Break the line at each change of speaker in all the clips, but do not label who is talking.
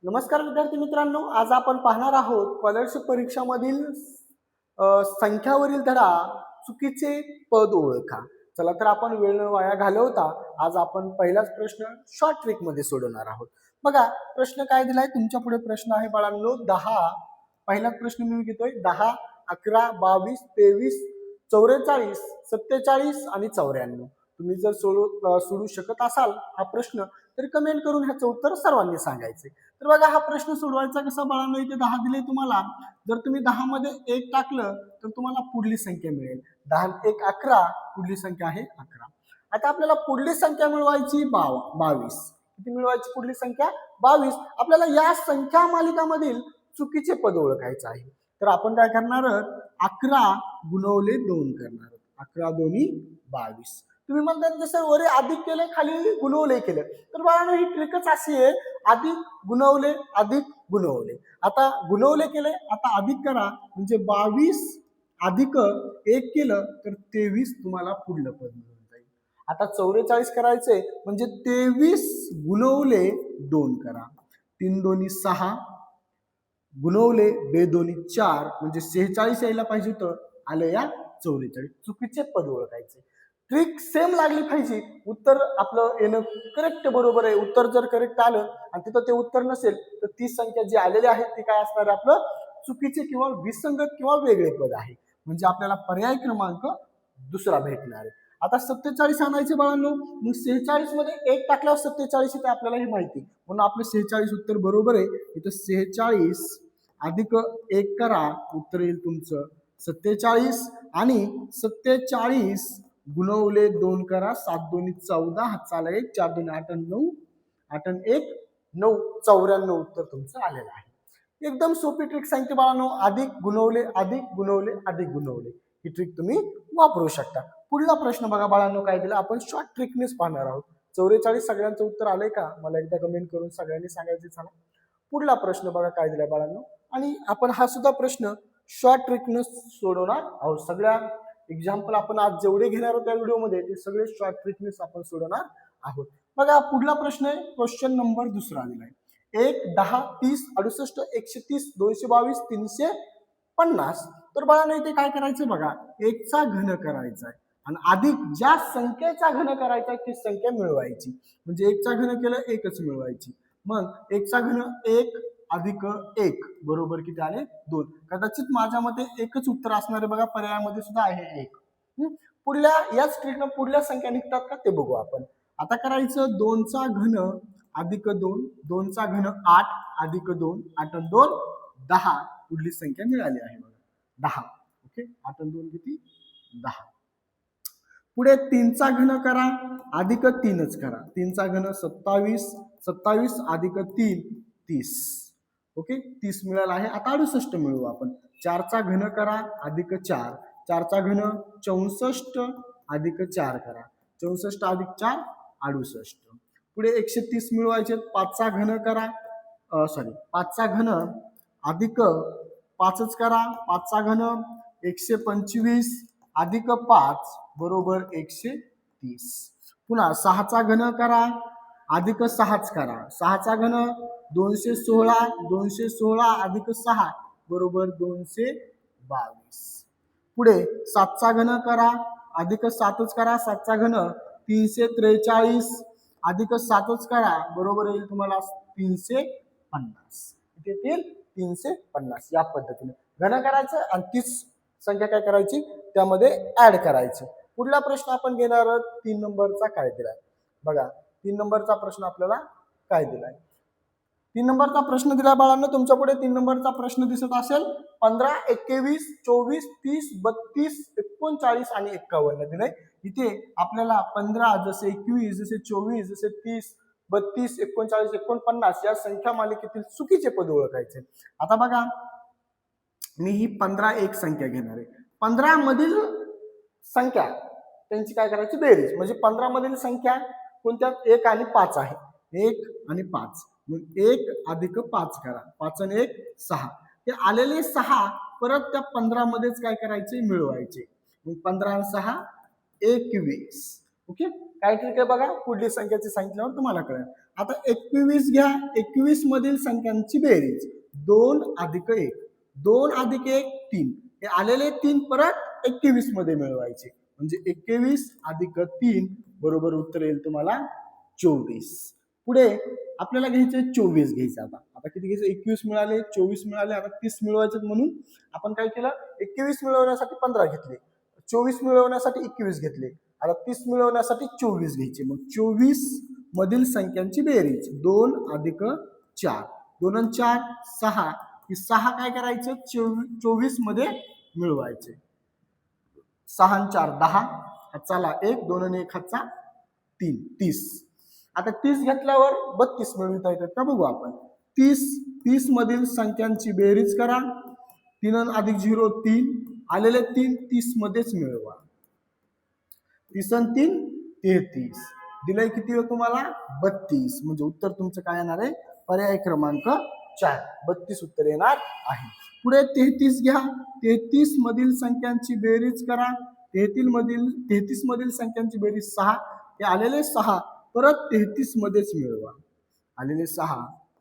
नमस्कार विद्यार्थी मित्रांनो, आज आपण पाहणार आहोत स्कॉलरशिप परीक्षामधील संख्यावरील धडा चुकीचे पद ओळखा. चला तर आपण वेळ न वाया घालवता आज आपण पहिलाच प्रश्न शॉर्ट ट्रिक मध्ये सोडवणार आहोत. बघा प्रश्न काय दिलाय तुमच्या पुढे. प्रश्न आहे बाळांनो 10. पहिलाच प्रश्न मी घेतोय 10, 11, 22, 23, 44, 47 आणि 94. तुम्ही जर सोडू शकत असाल हा प्रश्न तर कमेंट करून ह्याचं उत्तर सर्वांनी सांगायचे. तर बघा हा प्रश्न सोडवायचा कसा बाळांनो. इथे 10 दिले तुम्हाला. जर तुम्ही 10 मध्ये 1 टाकलं तर तुम्हाला पुढली संख्या मिळेल. 10 1 11, पुढली संख्या आहे 11. आता आपल्याला पुढली संख्या मिळवायची 22. किती मिळवायची पुढली संख्या? 22. आपल्याला या संख्या मालिकामधील चुकीचे पद ओळखायचं आहे. तर आपण काय करणार? 11 गुणवले 2 करणार. 11 दोन्ही 22. तुम्ही म्हणतात जसं वरे अधिक केले खाली गुणवले केले. तर बाळांनो ही ट्रिकच अशी आहे, अधिक गुणवले अधिक गुणवले. आता गुणवले केले, आता अधिक करा म्हणजे 22 अधिक 1 केलं तर 23 तुम्हाला पुढलं पद मिळून जाईल. आता 44 करायचे म्हणजे 23 गुणवले 2 करा. 3 दोन्ही 6 गुणवले 2 दोन्ही 4 म्हणजे 46 यायला पाहिजे होतं, आलं या 44. चुकीचे पद ओळखायचे. ट्रिक सेम लागली पाहिजे. उत्तर आपलं येणं करेक्ट बरोबर आहे. उत्तर जर करेक्ट आलं आणि तिथं ते उत्तर नसेल तर ती संख्या जी आलेली आहे ती काय असणार आहे? आपलं चुकीचे किंवा विसंगत किंवा वेगळे पद आहे. म्हणजे आपल्याला पर्याय क्रमांक दुसरा भेटणार आहे. आता 47 आणायचे बाळांनो. मग 46 मध्ये 1 टाकल्यावर 47 येते आपल्याला ही माहिती. म्हणून आपलं 46 उत्तर बरोबर आहे. इथं 46 अधिक 1 करा, उत्तर येईल तुमचं 47 आणि 47 गुणवले 2 करा. 7 दोन्ही 14, हातचाला 1, 4 दोन्ही 8 आणि 9, 8 आणि 1 9, 94 उत्तर तुमचं आलेलं आहे. एकदम सोपी ट्रिक सांगते बाळांनो. अधिक गुणवले अधिक गुणवले अधिक गुणवले ही ट्रिक तुम्ही वापरू शकता. पुढला प्रश्न बघा बाळांनो काय दिला. आपण शॉर्ट ट्रिकनेच पाहणार आहोत. 44 सगळ्यांचं उत्तर आलंय का? मला एकदा कमेंट करून सगळ्यांनी सांगायचे. चला पुढला प्रश्न बघा काय दिलाय बाळांनो. आणि आपण हा सुद्धा प्रश्न शॉर्ट ट्रिकने सोडवणार आहोत. सगळ्या एक्झाम्पल आपण आज जेवढे घेणार आहोत त्या व्हिडिओमध्ये ते सगळे शॉर्ट ट्रिकनेच आपण सोडवणार आहोत. बघा पुढला प्रश्न आहे. क्वेश्चन नंबर दुसरा दिलाय. 1 10 30 68 130 222 350. तर बाळांनो इथे काय करायचं बघा. 1 चा घन करायचा आहे आणि अधिक ज्या संख्येचा घन करायचा आहे ती संख्या मिळवायची. म्हणजे 1 चा घन केलं 1च मिळवायची. मग 1 चा घन 1 अधिक 1 बरोबर किती आले? 2. कदाचित माझ्या मते एकच उत्तर असणार आहे बघा. पर्यायामध्ये सुद्धा आहे 1. पुढल्या याच ट्रिकनं पुढल्या संख्या निघतात का ते बघू आपण. आता करायचं 2 चा घन अधिक 2, 2 चा घन 8 अधिक 2, 8 आणि 2 10. पुढली संख्या मिळाली आहे बघा 10. ओके 8 आणि 2 किती? 10. पुढे 3 चा घन करा अधिक 3च करा. 3 चा घन 27, 27 अधिक 3 30. ओके 30 मिळाला आहे. आता 68 मिळवू आपण. 4 चा घन करा अधिक 4, 4 चा घन 64 अधिक 4 करा. 64 अधिक 4 68. पुढे 130 मिळवायचे. 5 चा घन करा 5 चा घन अधिक 5च करा. 5 चा घन 125 अधिक 5 बरोबर 130. पुन्हा 6 चा घन करा अधिक 6च करा. 6 चा घन 216, 216 अधिक 6 बरोबर 222. पुढे 7 चा घन करा अधिक 7च करा. 7 चा घन 343 अधिक 7च करा बरोबर येईल तुम्हाला 350. इथे येतील 350. या पद्धतीने घन करायचं आणि 30 संख्या काय करायची त्यामध्ये ऍड करायची. पुढला प्रश्न आपण घेणार आहोत 3 नंबरचा काय दिलाय बघा. 3 नंबरचा प्रश्न आपल्याला काय दिलाय. 3 नंबरचा प्रश्न दिला बाळांनो तुमच्या पुढे. 3 नंबरचा प्रश्न दिसत असेल. 15 21 24 30 32 39 आणि 51 दिलंय. इथे आपल्याला 15 जसे 21 जसे 24 जसे 30 32 39 49 या संख्या मालिकेतील चुकीचे पद ओळखायचे. आता बघा मी ही 15 एक संख्या घेणार आहे. 15 मधील संख्या त्यांची काय करायची बेरीज. म्हणजे 15 मधील संख्या कोणत्या? 1 आणि 5 आहे. 1 आणि 5 मग 1 अधिक 5 करा. 5 आणि 1 6. हे आलेले 6 परत त्या 15 मध्येच काय करायचे मिळवायचे. मग 15 आणि 6 21. ओके, काय ट्रिक आहे बघा, पुढली संख्याची सांगितल्यावर तुम्हाला कळेल. आता 21 घ्या. 21 मधील संख्यांची बेरीज 2 अधिक 1. 2 अधिक 1 3. हे आलेले 3 परत 21 मध्ये मिळवायचे. म्हणजे 21 अधिक 3 बरोबर उत्तर येईल तुम्हाला 24. पुढे आपल्याला घ्यायचे 24 घ्यायचे. आता किती घ्यायचे, 21 मिळाले, 24 मिळाले, आता 30 मिळवायचे. म्हणून आपण काय केलं, 21 मिळवण्यासाठी 15 घेतले, 24 मिळवण्यासाठी 21 घेतले, आता 30 मिळवण्यासाठी 24 घ्यायचे. मग 24 मधील संख्यांची बेरीज 2 अधिक 4. 2 आणि 4 6. ही 6 काय करायचं, 24 मध्ये मिळवायचे. 6 आणि 4 10. चला 1 2 आणि 1 हातचा 3 30. आता 30 घेतल्यावर 32 मिळविता येतात का बघू आपण. 30 मधील संख्यांची बेरीज करा. 3 अधिक 0 3. आलेले 3 30 मध्येच मिळवा. 30 आणि 3 33. दिलंय किती तुम्हाला 32. म्हणजे उत्तर तुमचं काय येणार आहे, पर्याय क्रमांक 4 32 उत्तर येणार आहे. पुढे 33 घ्या. 33 मधील संख्यांची बेरीज करा. 33 मधील संख्यांची बेरीज 6. हे आलेले 6 परत 33 मध्येच मिळवा. आलेले 6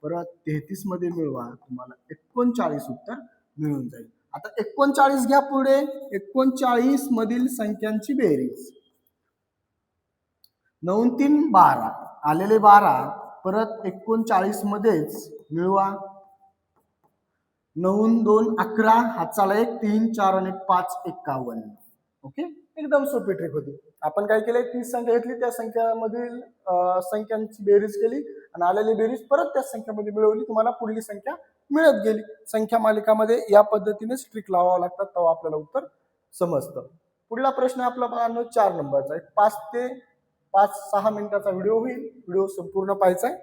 परत 33 मध्ये मिळवा. तुम्हाला 39 उत्तर मिळून जाईल. आता 39 घ्या. पुढे 39 मधील संख्यांची बेरीज 9 3 12. आलेले 12 परत 39 मध्येच मिळवा. 9 2 11. हातचाला 1 3 4 आणि 5 51. ओके, एकदम सोपी ट्रिक होती. आपण काय केलंय, 30 संख्या घेतली, त्या संख्यामधील संख्यांची बेरीज केली आणि आलेली बेरीज परत त्या संख्यामध्ये मिळवली. तुम्हाला पुढली संख्या मिळत गेली. संख्या मालिकामध्ये या पद्धतीनेच ट्रिक लावावं लागतात, तेव्हा आपल्याला उत्तर समजतं. पुढला प्रश्न आपला 4 नंबरचा आहे. 5-6 मिनिटाचा व्हिडिओ होईल. व्हिडिओ संपूर्ण पाहायचा आहे.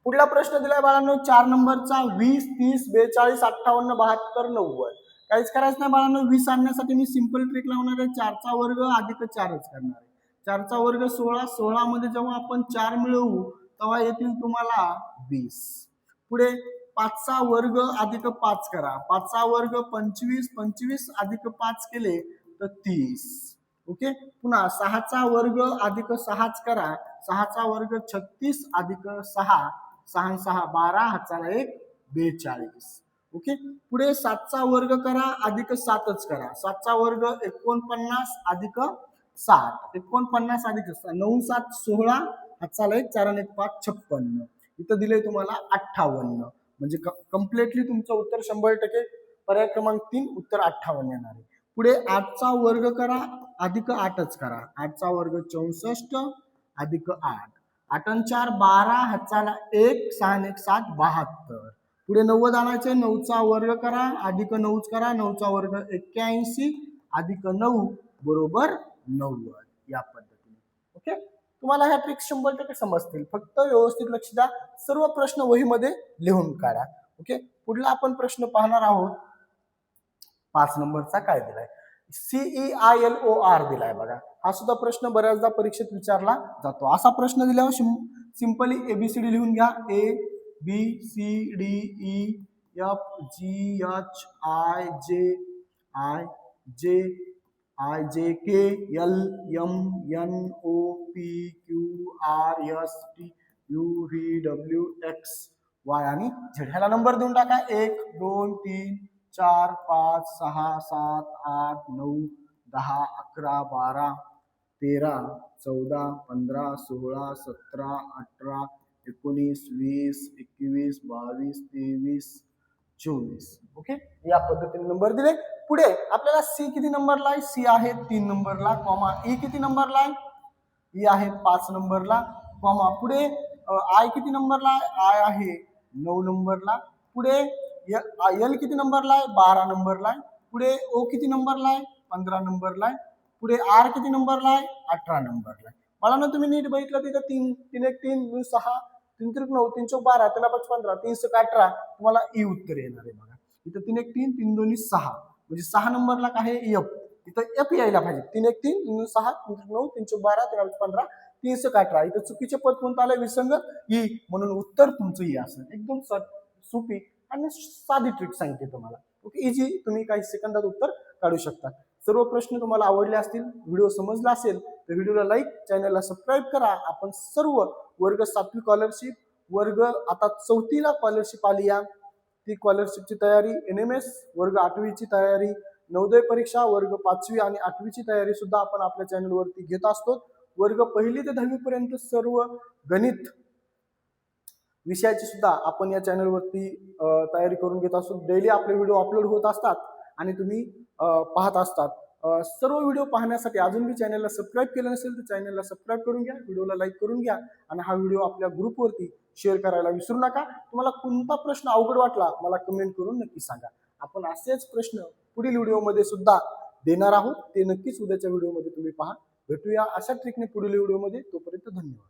पुढला प्रश्न दिलाय बाळांनो 4 नंबरचा. 20 30 42 58 72 90. काहीच करायचं नाही बाळांनो. 20 आणण्यासाठी मी सिंपल ट्रिक लावणार आहे. 4चा वर्ग अधिक 4च करणार आहे. 4चा वर्ग 16. 16 मध्ये जेव्हा आपण 4 मिळवू तेव्हा येतील तुम्हाला 20. पुढे 5चा वर्ग अधिक 5 करा. 5चा वर्ग 25. 25 अधिक 5 केले तर 30. ओके, पुन्हा 6चा वर्ग अधिक 6च करा. 6चा वर्ग 36 अधिक 6. 6 6 12. हातचाला 1 42. ओके, पुढे 7चा वर्ग करा अधिक 7च करा. 7चा वर्ग 49 अधिक 7. 49 अधिक 7. 9 7 16. हातचाला 1 4 आणि 1 5 56. इथं दिले तुम्हाला 58. म्हणजे कम्प्लिटली तुमचं उत्तर 100%. पर्याय क्रमांक 3 उत्तर 58 येणार आहे. पुढे 8चा वर्ग करा अधिक 8च करा. 8चा वर्ग 64 अधिक 8. 8 आणि 4 12. हातचाला 1 6 आणि 1 7 72. पुढे 90 आणायचे. 9चा वर्ग करा अधिक 9च करा. 9चा वर्ग 81 अधिक 9 बरोबर 90. या पद्धतीने. ओके, तुम्हाला ह्या ट्रिक्स 100% समजतील. फक्त व्यवस्थित लक्ष द्या. सर्व प्रश्न वहीमध्ये लिहून काढा. ओके, पुढला आपण प्रश्न पाहणार आहोत. 5 नंबरचा काय दिलाय, CEILOR दिलाय बघा. हा सुद्धा प्रश्न बऱ्याचदा परीक्षेत विचारला जातो. असा प्रश्न दिल्यावर सिंपली ABCD लिहून घ्या. ABCDFGHIJKLMNOPQRSTUVWXY आणि Z. ह्याला नंबर देऊन टाका. 1 2 3 4 5 6 7 8 9 10 11 12 13 14 15 16 17 18 19 20 21 22 23 24. ओके, या पद्धतीने नंबर दिले. पुढे आपल्याला C किती नंबरला आहे, C आहे 3 नंबरला, कॉमा. E किती नंबरला आहे, E आहे 5 नंबरला, कॉमा. पुढे I किती नंबरला आहे, I आहे 9 नंबरला. पुढे L किती नंबरला आहे, 12 नंबरला आहे. पुढे O किती नंबरला आहे, 15 नंबरला आहे. पुढे R किती नंबरला आहे, 18 नंबरला आहे. मला ना तुम्ही नीट बघितलं तिथं 3 3 1 3 2 6 3 3 9 3 4 12 3 5 15 3 6 18. तुम्हाला E उत्तर येणार आहे बघा. इथं 3 1 3 3 2 6 म्हणजे 6 नंबरला काय आहे F. इथं F यायला पाहिजे. 3 1 3 3 2 6 3 3 9 3 4 12 3 5 15 3 6 18. इथं चुकीचे पद कोणतं आलंय, विसंगत E. म्हणून उत्तर तुमचं E असेल. एकदम सोपी आणि साधी ट्रिक सांगते तुम्हाला. Okay, easy. तुम्ही काही सेकंदात उत्तर काढू शकता. सर्व प्रश्न तुम्हाला आवडले असतील, व्हिडिओ समजला असेल तर व्हिडिओला लाईक, चॅनलला सबस्क्राईब करा. आपण सर्व वर्ग 7वी स्कॉलरशिप, वर्ग आता 4थीला स्कॉलरशिप आली आहे, ती स्कॉलरशिपची तयारी, NMS वर्ग 8वीची तयारी, नवोदय परीक्षा वर्ग 5वी आणि 8वीची तयारी सुद्धा आपण आपल्या चॅनलवरती घेत असतो. वर्ग 1ली ते 10वी पर्यंत सर्व गणित विषयाची सुद्धा आपण या चॅनलवरती तयारी करून घेत असतो. डेली आपले व्हिडिओ अपलोड होत असतात आणि तुम्ही पाहत असतात. सर्व व्हिडिओ पाहण्यासाठी अजून मी चॅनलला सबस्क्राईब केलं नसेल तर चॅनलला सबस्क्राईब करून घ्या, व्हिडिओला लाईक करून घ्या आणि हा व्हिडिओ आपल्या ग्रुपवरती शेअर करायला विसरू नका. तुम्हाला कोणता प्रश्न अवघड वाटला मला कमेंट करून नक्की सांगा. आपण असेच प्रश्न पुढील व्हिडिओमध्ये सुद्धा देणार आहोत. ते नक्कीच उद्याच्या व्हिडिओमध्ये तुम्ही पहा. भेटूया अशा ट्रिकने पुढील व्हिडिओमध्ये. तोपर्यंत धन्यवाद.